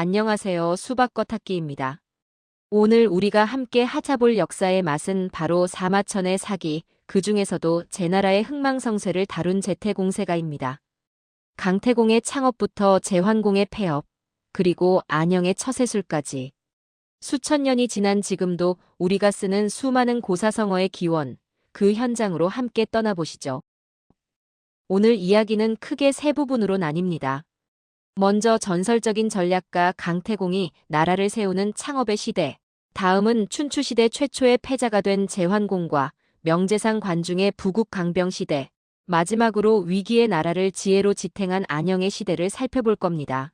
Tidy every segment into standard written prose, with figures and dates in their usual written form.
안녕하세요. 수박과 탁기입니다. 오늘 우리가 함께 찾아볼 역사의 맛은 바로 사마천의 사기, 그 중에서도 제나라의 흥망성쇠를 다룬 제태공세가입니다. 강태공의 창업부터 제환공의 폐업, 그리고 안영의 처세술까지. 수천 년이 지난 지금도 우리가 쓰는 수많은 고사성어의 기원, 그 현장으로 함께 떠나보시죠. 오늘 이야기는 크게 세 부분으로 나뉩니다. 먼저 전설적인 전략가 강태공이 나라를 세우는 창업의 시대, 다음은 춘추시대 최초의 패자가 된 제환공과 명재상 관중의 부국 강병시대, 마지막으로 위기의 나라를 지혜로 지탱한 안영의 시대를 살펴볼 겁니다.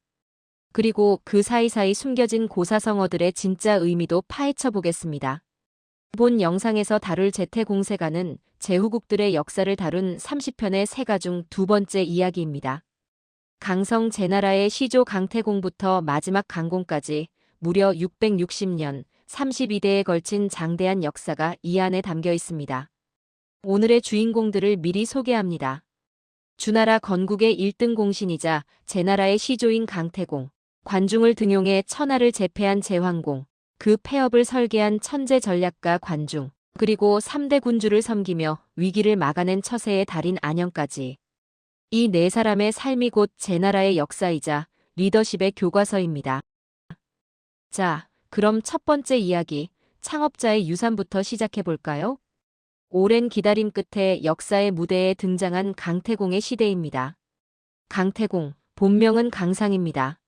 그리고 그 사이사이 숨겨진 고사성어들의 진짜 의미도 파헤쳐 보겠습니다. 본 영상에서 다룰 제태공세가는 제후국들의 역사를 다룬 30편의 세가 중 두 번째 이야기입니다. 강성 제나라의 시조 강태공부터 마지막 강공까지 무려 660년, 32대에 걸친 장대한 역사가 이 안에 담겨 있습니다. 오늘의 주인공들을 미리 소개합니다. 주나라 건국의 1등 공신이자 제나라의 시조인 강태공, 관중을 등용해 천하를 제패한 제환공, 그 폐업을 설계한 천재 전략가 관중, 그리고 3대 군주를 섬기며 위기를 막아낸 처세의 달인 안영까지. 이 네 사람의 삶이 곧 제나라의 역사이자 리더십의 교과서입니다. 자, 그럼 첫 번째 이야기, 창업자의 유산부터 시작해볼까요? 오랜 기다림 끝에 역사의 무대에 등장한 강태공의 시대입니다. 강태공, 본명은 강상입니다.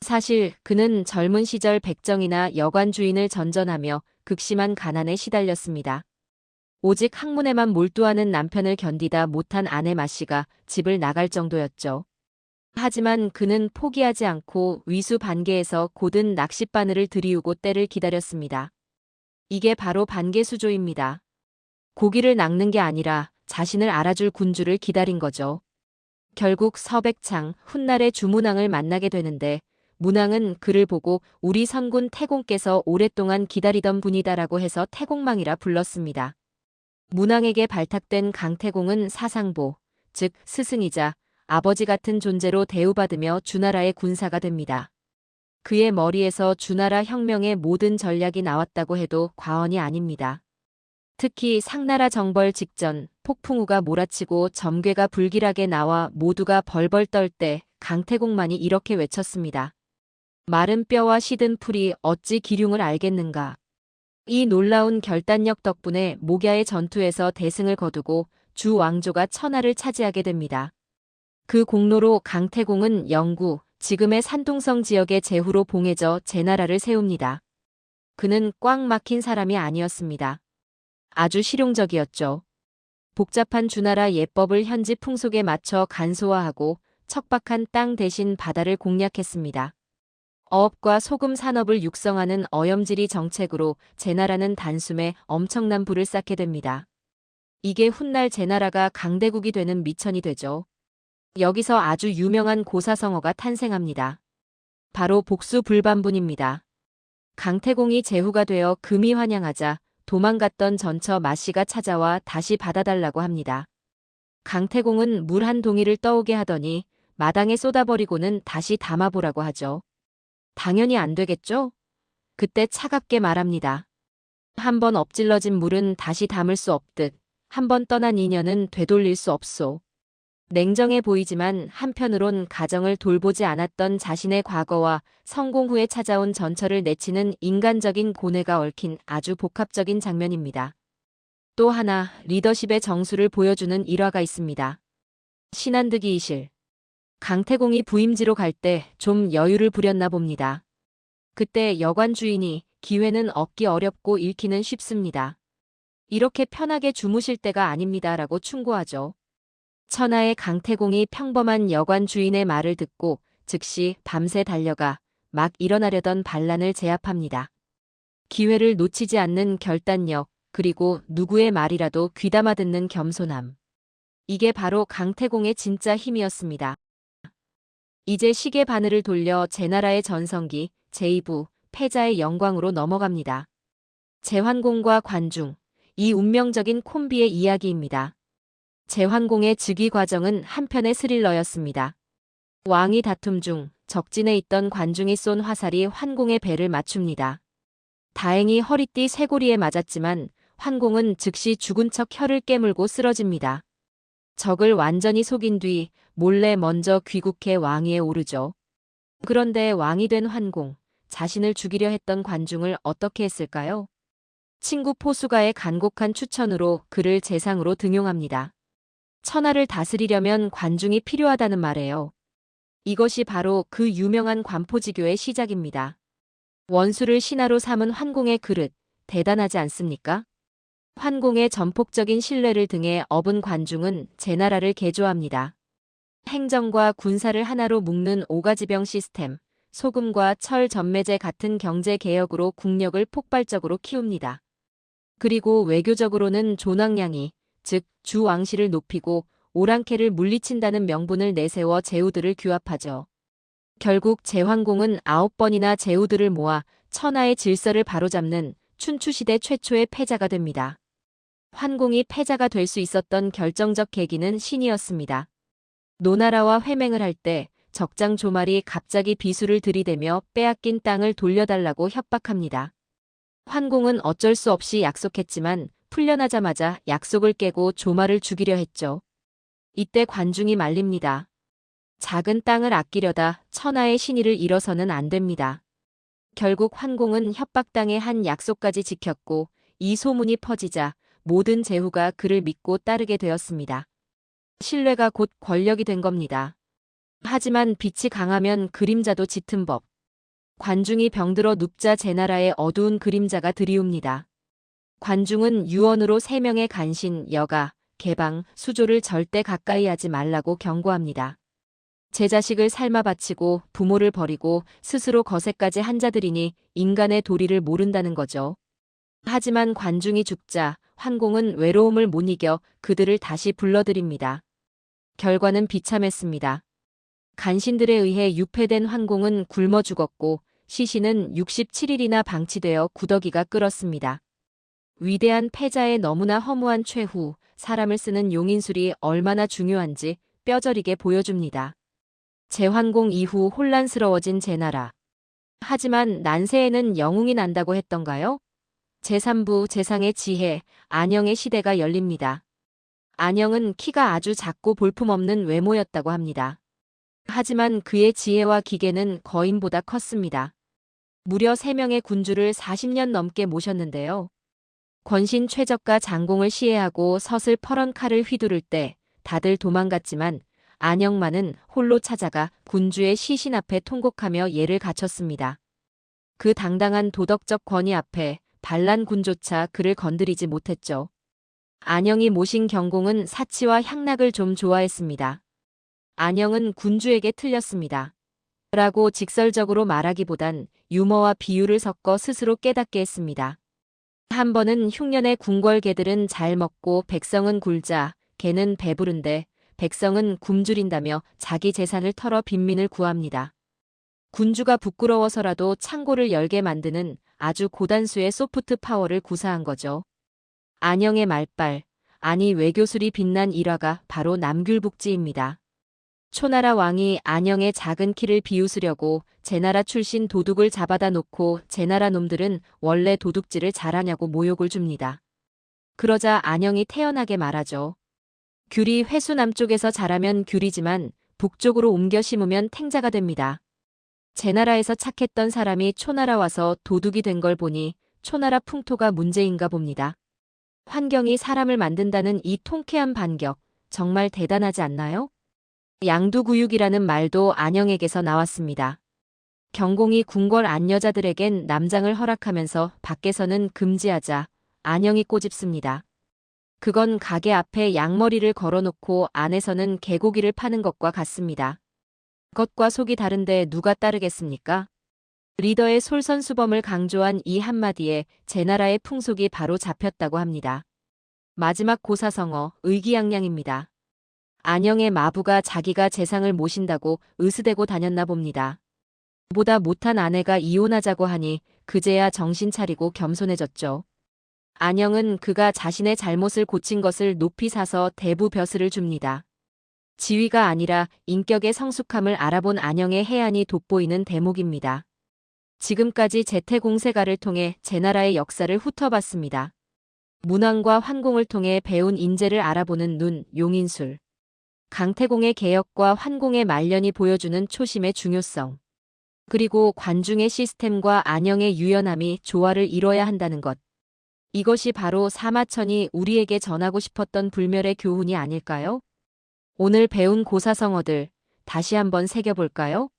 사실 그는 젊은 시절 백정이나 여관 주인을 전전하며 극심한 가난에 시달렸습니다. 오직 학문에만 몰두하는 남편을 견디다 못한 아내 마씨가 집을 나갈 정도였죠. 하지만 그는 포기하지 않고 위수 반개에서 고든 낚싯바늘을 들이우고 때를 기다렸습니다. 이게 바로 반개수조입니다. 고기를 낚는 게 아니라 자신을 알아줄 군주를 기다린 거죠. 결국 서백창, 훗날의 주문왕을 만나게 되는데 문왕은 그를 보고 우리 선군 태공께서 오랫동안 기다리던 분이다라고 해서 태공망이라 불렀습니다. 문왕에게 발탁된 강태공은 사상보, 즉 스승이자 아버지 같은 존재로 대우받으며 주나라의 군사가 됩니다. 그의 머리에서 주나라 혁명의 모든 전략이 나왔다고 해도 과언이 아닙니다. 특히 상나라 정벌 직전 폭풍우가 몰아치고 점괘가 불길하게 나와 모두가 벌벌 떨 때 강태공만이 이렇게 외쳤습니다. 마른 뼈와 시든 풀이 어찌 기륭을 알겠는가. 이 놀라운 결단력 덕분에 목야의 전투에서 대승을 거두고 주 왕조가 천하를 차지하게 됩니다. 그 공로로 강태공은 영구, 지금의 산둥성 지역의 제후로 봉해져 제나라를 세웁니다. 그는 꽉 막힌 사람이 아니었습니다. 아주 실용적이었죠. 복잡한 주나라 예법을 현지 풍속에 맞춰 간소화하고 척박한 땅 대신 바다를 공략했습니다. 어업과 소금 산업을 육성하는 어염지리 정책으로 제나라는 단숨에 엄청난 부를 쌓게 됩니다. 이게 훗날 제나라가 강대국이 되는 미천이 되죠. 여기서 아주 유명한 고사성어가 탄생합니다. 바로 복수불반분입니다. 강태공이 제후가 되어 금이 환영하자 도망갔던 전처 마씨가 찾아와 다시 받아달라고 합니다. 강태공은 물 한 동이를 떠오게 하더니 마당에 쏟아버리고는 다시 담아보라고 하죠. 당연히 안 되겠죠? 그때 차갑게 말합니다. 한번 엎질러진 물은 다시 담을 수 없듯 한번 떠난 인연은 되돌릴 수 없소. 냉정해 보이지만 한편으론 가정을 돌보지 않았던 자신의 과거와 성공 후에 찾아온 전처를 내치는 인간적인 고뇌가 얽힌 아주 복합적인 장면입니다. 또 하나 리더십의 정수를 보여주는 일화가 있습니다. 신한득이 이실. 강태공이 부임지로 갈 때 좀 여유를 부렸나 봅니다. 그때 여관 주인이 기회는 얻기 어렵고 잃기는 쉽습니다. 이렇게 편하게 주무실 때가 아닙니다라고 충고하죠. 천하의 강태공이 평범한 여관 주인의 말을 듣고 즉시 밤새 달려가 막 일어나려던 반란을 제압합니다. 기회를 놓치지 않는 결단력, 그리고 누구의 말이라도 귀담아 듣는 겸손함. 이게 바로 강태공의 진짜 힘이었습니다. 이제 시계 바늘을 돌려 제나라의 전성기, 제2부, 패자의 영광으로 넘어갑니다. 제환공과 관중, 이 운명적인 콤비의 이야기입니다. 제환공의 즉위 과정은 한편의 스릴러였습니다. 왕위 다툼 중 적진에 있던 관중이 쏜 화살이 환공의 배를 맞춥니다. 다행히 허리띠 쇄골이에 맞았지만 환공은 즉시 죽은 척 혀를 깨물고 쓰러집니다. 적을 완전히 속인 뒤 몰래 먼저 귀국해 왕위에 오르죠. 그런데 왕이 된 환공, 자신을 죽이려 했던 관중을 어떻게 했을까요? 친구 포수가의 간곡한 추천으로 그를 재상으로 등용합니다. 천하를 다스리려면 관중이 필요하다는 말이에요. 이것이 바로 그 유명한 관포지교의 시작입니다. 원수를 신하로 삼은 환공의 그릇, 대단하지 않습니까? 환공의 전폭적인 신뢰를 등에 업은 관중은 제나라를 개조합니다. 행정과 군사를 하나로 묶는 오가지병 시스템, 소금과 철 전매제 같은 경제 개혁으로 국력을 폭발적으로 키웁니다. 그리고 외교적으로는 존왕량이, 즉 주왕실을 높이고 오랑캐를 물리친다는 명분을 내세워 제후들을 규합하죠. 결국 제환공은 9번이나 제후들을 모아 천하의 질서를 바로잡는 춘추시대 최초의 패자가 됩니다. 환공이 패자가 될 수 있었던 결정적 계기는 신이었습니다. 노나라와 회맹을 할 때 적장 조말이 갑자기 비수를 들이대며 빼앗긴 땅을 돌려달라고 협박합니다. 환공은 어쩔 수 없이 약속했지만 풀려나자마자 약속을 깨고 조말을 죽이려 했죠. 이때 관중이 말립니다. 작은 땅을 아끼려다 천하의 신의를 잃어서는 안 됩니다. 결국 환공은 협박당해 한 약속까지 지켰고 이 소문이 퍼지자 모든 제후가 그를 믿고 따르게 되었습니다. 신뢰가 곧 권력이 된 겁니다. 하지만 빛이 강하면 그림자도 짙은 법. 관중이 병들어 눕자 제나라의 어두운 그림자가 드리웁니다. 관중은 유언으로 3명의 간신, 여가, 개방, 수조를 절대 가까이 하지 말라고 경고합니다. 제 자식을 삶아 바치고 부모를 버리고 스스로 거세까지 한 자들이니 인간의 도리를 모른다는 거죠. 하지만 관중이 죽자 환공은 외로움을 못 이겨 그들을 다시 불러들입니다. 결과는 비참했습니다. 간신들에 의해 유폐된 환공은 굶어 죽었고 시신은 67일이나 방치되어 구더기가 끓었습니다. 위대한 패자의 너무나 허무한 최후, 사람을 쓰는 용인술이 얼마나 중요한지 뼈저리게 보여줍니다. 제환공 이후 혼란스러워진 제나라. 하지만 난세에는 영웅이 난다고 했던가요? 제3부 재상의 지혜, 안영의 시대가 열립니다. 안영은 키가 아주 작고 볼품없는 외모였다고 합니다. 하지만 그의 지혜와 기계는 거인보다 컸습니다. 무려 3명의 군주를 40년 넘게 모셨는데요. 권신 최적과 장공을 시해하고 서슬퍼런 칼을 휘두를 때 다들 도망갔지만 안영만은 홀로 찾아가 군주의 시신 앞에 통곡하며 예를 갖췄습니다. 그 당당한 도덕적 권위 앞에 반란 군조차 그를 건드리지 못했죠. 안영이 모신 경공은 사치와 향락을 좀 좋아했습니다. 안영은 군주에게 틀렸습니다. 라고 직설적으로 말하기보단 유머와 비유를 섞어 스스로 깨닫게 했습니다. 한 번은 흉년의 궁궐개들은 잘 먹고 백성은 굴자, 개는 배부른데 백성은 굶주린다며 자기 재산을 털어 빈민을 구합니다. 군주가 부끄러워서라도 창고를 열게 만드는 아주 고단수의 소프트 파워를 구사한 거죠. 안영의 말빨, 아니 외교술이 빛난 일화가 바로 남귤북지입니다. 초나라 왕이 안영의 작은 키를 비웃으려고 제나라 출신 도둑을 잡아다 놓고 제나라 놈들은 원래 도둑질을 잘하냐고 모욕을 줍니다. 그러자 안영이 태연하게 말하죠. 귤이 회수 남쪽에서 자라면 귤이지만 북쪽으로 옮겨 심으면 탱자가 됩니다. 제나라에서 착했던 사람이 초나라 와서 도둑이 된 걸 보니 초나라 풍토가 문제인가 봅니다. 환경이 사람을 만든다는 이 통쾌한 반격, 정말 대단하지 않나요? 양두구육이라는 말도 안영에게서 나왔습니다. 경공이 궁궐 안여자들에겐 남장을 허락하면서 밖에서는 금지하자 안영이 꼬집습니다. 그건 가게 앞에 양머리를 걸어놓고 안에서는 개고기를 파는 것과 같습니다. 겉과 속이 다른데 누가 따르겠습니까? 리더의 솔선수범을 강조한 이 한마디에 제나라의 풍속이 바로 잡혔다고 합니다. 마지막 고사성어, 의기양양입니다. 안영의 마부가 자기가 재상을 모신다고 으스대고 다녔나 봅니다. 보다 못한 아내가 이혼하자고 하니 그제야 정신 차리고 겸손해졌죠. 안영은 그가 자신의 잘못을 고친 것을 높이 사서 대부 벼슬을 줍니다. 지위가 아니라 인격의 성숙함을 알아본 안영의 해안이 돋보이는 대목입니다. 지금까지 재태공세가를 통해 제나라의 역사를 훑어봤습니다. 문왕과 환공을 통해 배운 인재를 알아보는 눈, 용인술. 강태공의 개혁과 환공의 말년이 보여주는 초심의 중요성. 그리고 관중의 시스템과 안영의 유연함이 조화를 이뤄야 한다는 것. 이것이 바로 사마천이 우리에게 전하고 싶었던 불멸의 교훈이 아닐까요? 오늘 배운 고사성어들 다시 한번 새겨볼까요?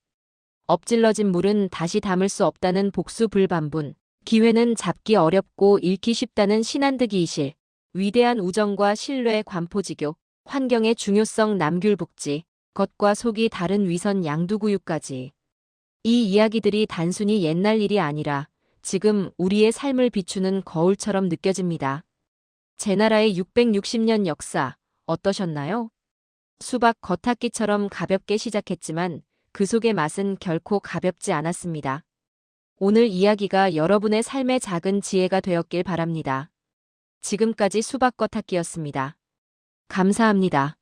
엎질러진 물은 다시 담을 수 없다는 복수불반분. 기회는 잡기 어렵고 잃기 쉽다는 신한득이실. 위대한 우정과 신뢰 관포지교. 환경의 중요성 남귤북지. 겉과 속이 다른 위선 양두구유까지. 이 이야기들이 단순히 옛날 일이 아니라 지금 우리의 삶을 비추는 거울처럼 느껴집니다. 제나라의 660년 역사 어떠셨나요? 수박 겉핥기처럼 가볍게 시작했지만 그 속의 맛은 결코 가볍지 않았습니다. 오늘 이야기가 여러분의 삶의 작은 지혜가 되었길 바랍니다. 지금까지 수박 겉핥기였습니다. 감사합니다.